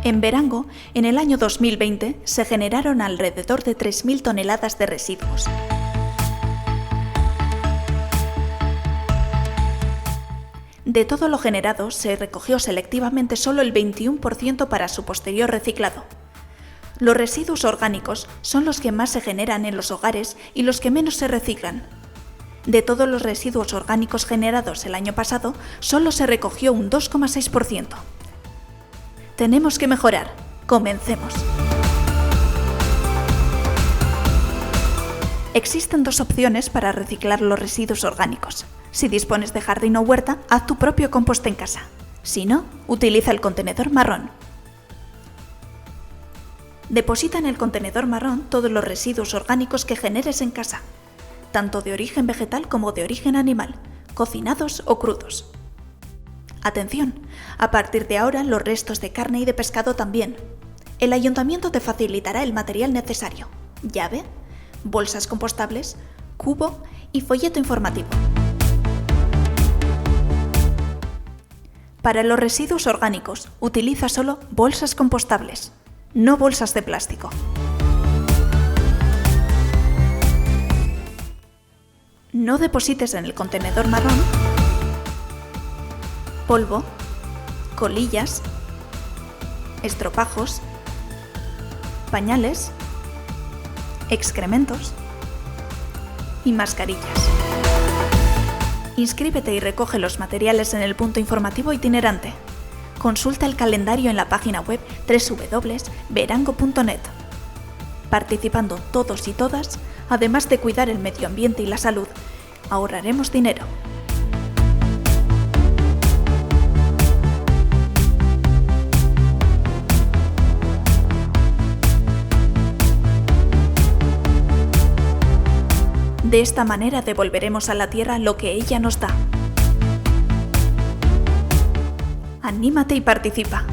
En Verango, en el año 2020, se generaron alrededor de 3.000 toneladas de residuos. De todo lo generado, se recogió selectivamente solo el 21% para su posterior reciclado. Los residuos orgánicos son los que más se generan en los hogares y los que menos se reciclan. De todos los residuos orgánicos generados el año pasado, solo se recogió un 2,6%. Tenemos que mejorar. Comencemos. Existen dos opciones para reciclar los residuos orgánicos. Si dispones de jardín o huerta, haz tu propio compost en casa. Si no, utiliza el contenedor marrón. Deposita en el contenedor marrón todos los residuos orgánicos que generes en casa, tanto de origen vegetal como de origen animal, cocinados o crudos. Atención, a partir de ahora los restos de carne y de pescado también. El ayuntamiento te facilitará el material necesario: llave, bolsas compostables, cubo y folleto informativo. Para los residuos orgánicos, utiliza solo bolsas compostables, no bolsas de plástico. No deposites en el contenedor marrón polvo, colillas, estropajos, pañales, excrementos y mascarillas. Inscríbete y recoge los materiales en el punto informativo itinerante. Consulta el calendario en la página web www.verango.net. Participando todos y todas, además de cuidar el medio ambiente y la salud, ahorraremos dinero. De esta manera devolveremos a la tierra lo que ella nos da. Anímate y participa.